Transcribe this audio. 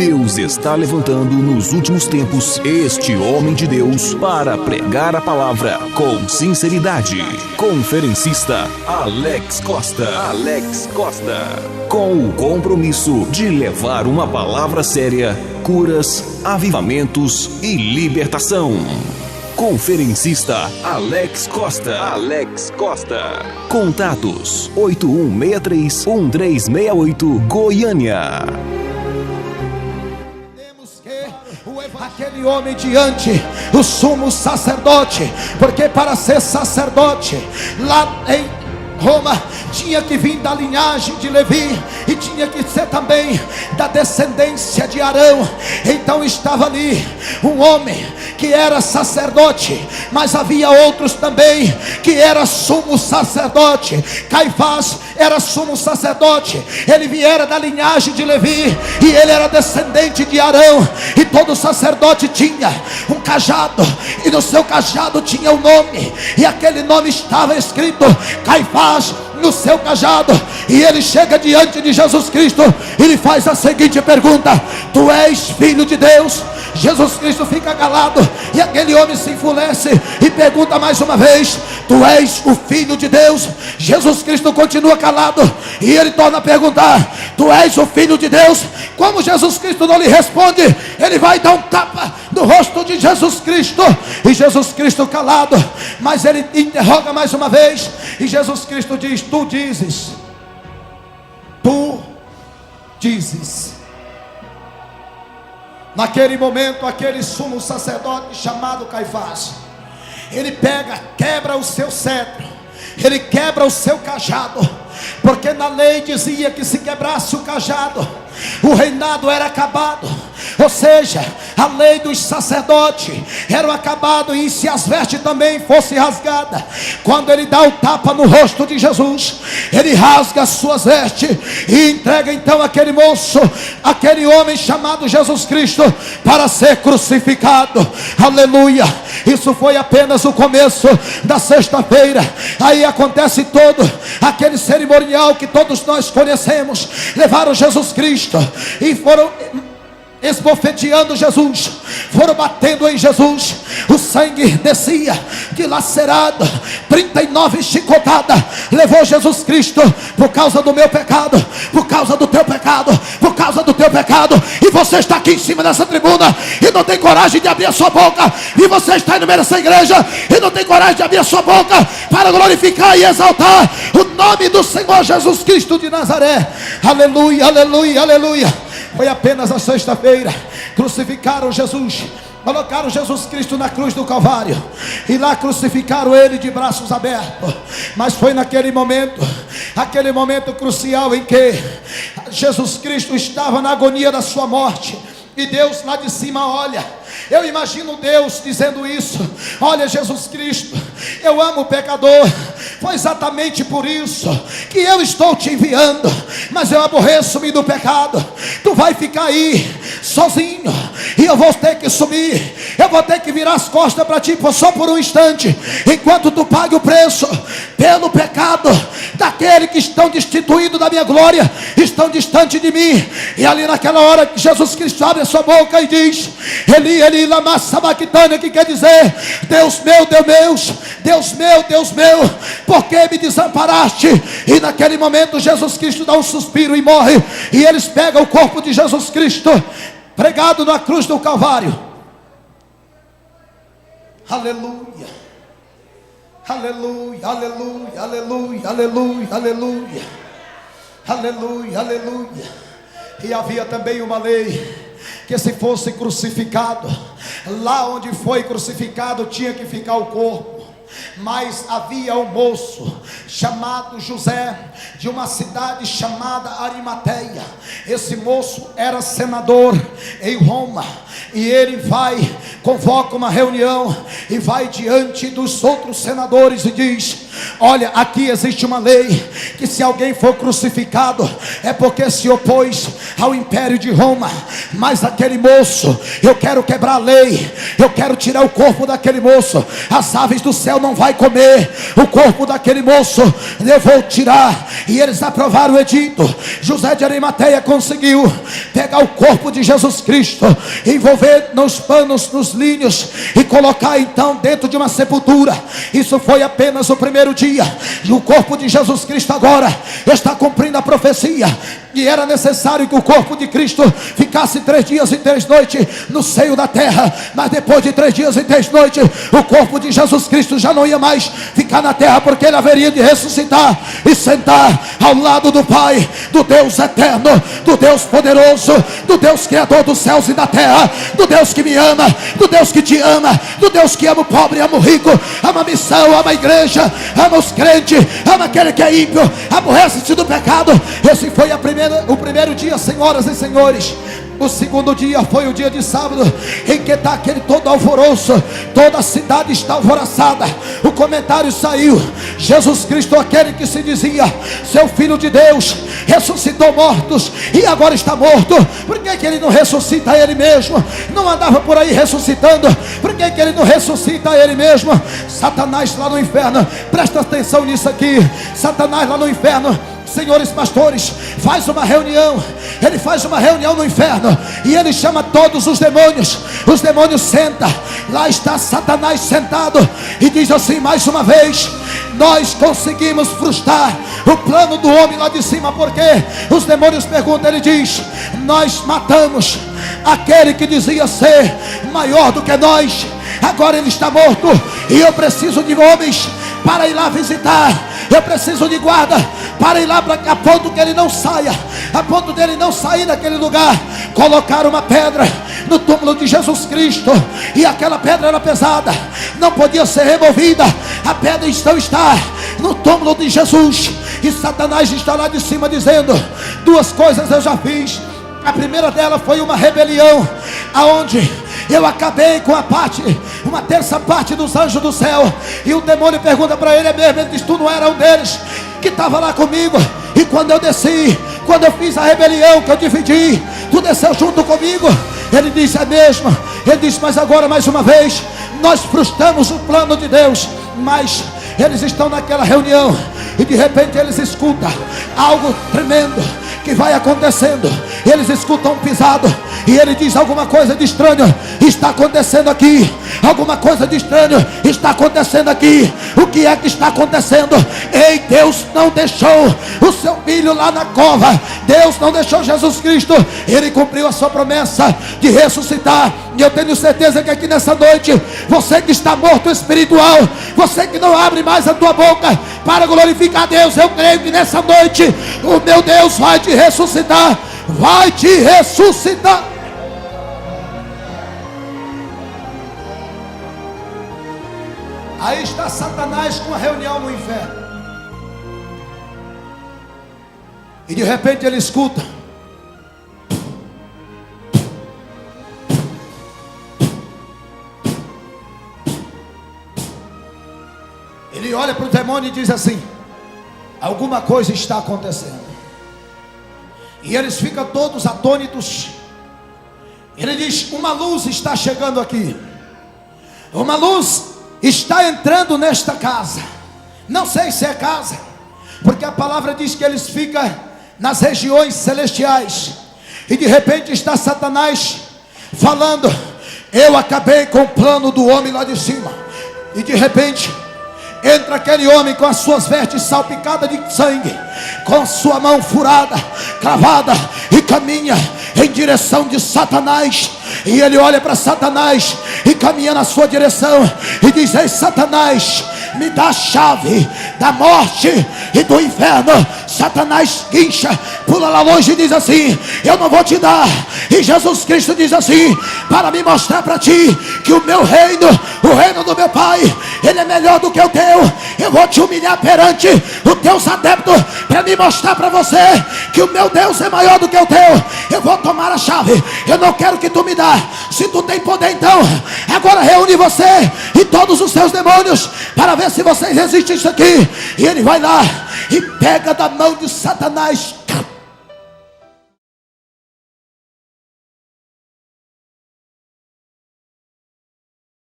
Deus está levantando nos últimos tempos este homem de Deus para pregar a palavra com sinceridade. Conferencista Alex Costa. Com o compromisso de levar uma palavra séria, curas, avivamentos e libertação. Conferencista Alex Costa. Contatos 8163-1368 Goiânia. Aquele homem diante do sumo sacerdote, porque para ser sacerdote lá em Roma tinha que vir da linhagem de Levi e tinha que ser também da descendência de Arão. Então estava ali um homem que era sacerdote, mas havia outros também que era sumo sacerdote. Caifás era sumo sacerdote, ele viera da linhagem de Levi e ele era descendente de Arão. E todo sacerdote tinha um cajado, e no seu cajado tinha um nome, e aquele nome estava escrito Caifás no seu cajado. E ele chega diante de Jesus Cristo e lhe faz a seguinte pergunta: tu és filho de Deus? Jesus Cristo fica calado e aquele homem se enfurece e pergunta mais uma vez: tu és o filho de Deus? Jesus Cristo continua calado e ele torna a perguntar: tu és o filho de Deus? Como Jesus Cristo não lhe responde, ele vai dar um tapa no rosto de Jesus Cristo. E Jesus Cristo calado, mas ele interroga mais uma vez e Jesus Cristo diz: tu dizes. Naquele momento, aquele sumo sacerdote chamado Caifás, ele quebra o seu cetro, ele quebra o seu cajado, porque na lei dizia que se quebrasse o cajado, o reinado era acabado. Ou seja, a lei dos sacerdotes era acabado, e se as vestes também fossem rasgadas. Quando ele dá o tapa no rosto de Jesus, ele rasga as suas vestes e entrega então aquele moço, aquele homem chamado Jesus Cristo, para ser crucificado. Aleluia! Isso foi apenas o começo da sexta-feira. Aí acontece todo aquele cerimonial que todos nós conhecemos. Levaram Jesus Cristo e foram esbofeteando Jesus, foram batendo em Jesus, o sangue descia, dilacerado, 39 chicotadas, levou Jesus Cristo, por causa do meu pecado, por causa do teu pecado, por causa do teu pecado. E você está aqui em cima dessa tribuna e não tem coragem de abrir a sua boca, e você está no meio dessa igreja e não tem coragem de abrir a sua boca para glorificar e exaltar o nome do Senhor Jesus Cristo de Nazaré. Aleluia, aleluia, aleluia. Foi apenas a sexta-feira, crucificaram Jesus, colocaram Jesus Cristo na cruz do Calvário, e lá crucificaram ele de braços abertos. Mas foi naquele momento, aquele momento crucial em que Jesus Cristo estava na agonia da sua morte, e Deus lá de cima olha. Eu imagino Deus dizendo isso: olha, Jesus Cristo, eu amo o pecador, foi exatamente por isso que eu estou te enviando, mas eu aborreço-me do pecado. Tu vai ficar aí sozinho e eu vou ter que sumir, eu vou ter que virar as costas para ti só por um instante, enquanto tu paga o preço pelo pecado daquele que estão destituídos da minha glória, estão distante de mim. E ali naquela hora que Jesus Cristo abre a sua boca e diz: Eli, Eli, lama sabachthani, que quer dizer: Deus meu, Deus meu, por que me desamparaste? E naquele momento Jesus Cristo dá um suspiro e morre, e eles pegam o corpo de Jesus Cristo pregado na cruz do Calvário. Aleluia, aleluia, aleluia, aleluia, aleluia, aleluia, aleluia, aleluia. E havia também uma lei, que se fosse crucificado, lá onde foi crucificado tinha que ficar o corpo. Mas havia um moço chamado José, de uma cidade chamada Arimateia. Esse moço era senador em Roma, e ele convoca uma reunião e vai diante dos outros senadores e diz: Olha, aqui existe uma lei, que se alguém for crucificado, é porque se opôs ao império de Roma. Mas aquele moço, eu quero quebrar a lei, eu quero tirar o corpo daquele moço. As aves do céu não vai comer o corpo daquele moço, eu vou tirar. E eles aprovaram o edito. José de Arimateia conseguiu pegar o corpo de Jesus Cristo, envolver nos panos, nos linhos, e colocar então dentro de uma sepultura. Isso foi apenas o primeiro dia. E o corpo de Jesus Cristo agora está cumprindo a profecia. E era necessário que o corpo de Cristo ficasse 3 dias e 3 noites no seio da terra. Mas depois de 3 dias e 3 noites, o corpo de Jesus Cristo já não ia mais ficar na terra, porque ele haveria de ressuscitar e sentar ao lado do Pai, do Deus eterno, do Deus poderoso, do Deus criador dos céus e da terra, do Deus que me ama, do Deus que te ama, do Deus que ama o pobre, ama o rico, ama a missão, ama a igreja, ama os crentes, ama aquele que é ímpio, aborrece-se do pecado. Esse foi o primeiro dia, senhoras e senhores. O segundo dia foi o dia de sábado, em que está aquele todo alvoroço, toda a cidade está alvoroçada. O comentário saiu: Jesus Cristo, aquele que se dizia seu Filho de Deus, ressuscitou mortos e agora está morto. Por que ele não ressuscita ele mesmo? Não andava por aí ressuscitando? Por que ele não ressuscita ele mesmo? Satanás lá no inferno, presta atenção nisso aqui. Satanás lá no inferno, senhores pastores, faz uma reunião. Ele faz uma reunião no inferno e ele chama todos os demônios. Os demônios sentam. Lá está Satanás sentado e diz assim: mais uma vez, nós conseguimos frustrar o plano do homem lá de cima. Porque os demônios perguntam, ele diz: nós matamos aquele que dizia ser maior do que nós. Agora ele está morto e eu preciso de homens para ir lá visitar. Eu preciso de guarda para ir lá, a ponto que ele não saia, a ponto dele não sair daquele lugar. Colocaram uma pedra no túmulo de Jesus Cristo, e aquela pedra era pesada, não podia ser removida. A pedra então está no túmulo de Jesus, e Satanás está lá de cima dizendo: 2 coisas eu já fiz. A primeira dela foi uma rebelião, aonde eu acabei com uma terça parte dos anjos do céu. E o demônio pergunta para ele: é mesmo? Ele diz: tu não era um deles que estava lá comigo? E quando eu desci, quando eu fiz a rebelião, que eu dividi, tu desceu junto comigo? Ele diz: é mesmo. Ele diz: mas agora mais uma vez, nós frustramos o plano de Deus. Mas eles estão naquela reunião e de repente eles escutam algo tremendo que vai acontecendo. Eles escutam um pisado e ele diz: alguma coisa de estranho está acontecendo aqui. Alguma coisa de estranho está acontecendo aqui. O que é que está acontecendo? Ei, Deus não deixou o seu filho lá na cova. Deus não deixou Jesus Cristo. Ele cumpriu a sua promessa de ressuscitar. E eu tenho certeza que aqui nessa noite, você que está morto espiritual, você que não abre mais a tua boca para glorificar a Deus, eu creio que nessa noite o meu Deus vai te ressuscitar. Vai te ressuscitar. Aí está Satanás com a reunião no inferno. E de repente ele escuta: ele olha para o demônio e diz assim: alguma coisa está acontecendo. E eles ficam todos atônitos. Ele diz: uma luz está chegando aqui. Uma luz está entrando nesta casa. Não sei se é casa, porque a palavra diz que eles ficam nas regiões celestiais. E de repente está Satanás falando: eu acabei com o plano do homem lá de cima. E de repente entra aquele homem com as suas vestes salpicadas de sangue, com sua mão furada, cravada, e caminha em direção de Satanás. E ele olha para Satanás e caminha na sua direção e diz: ei, Satanás, me dá a chave da morte e do inferno. Satanás guincha, pula lá longe e diz assim: eu não vou te dar, E Jesus Cristo diz assim: para me mostrar para ti que o meu reino, o reino do meu Pai, ele é melhor do que o teu. Eu vou te humilhar perante os teus adeptos, para me mostrar para você que o meu Deus é maior do que o teu. Eu vou tomar a chave. Eu não quero que tu me dá. Se tu tem poder, então agora reúne você e todos os seus demônios, para ver se vocês resistem isso aqui. E ele vai lá e pega da mão de Satanás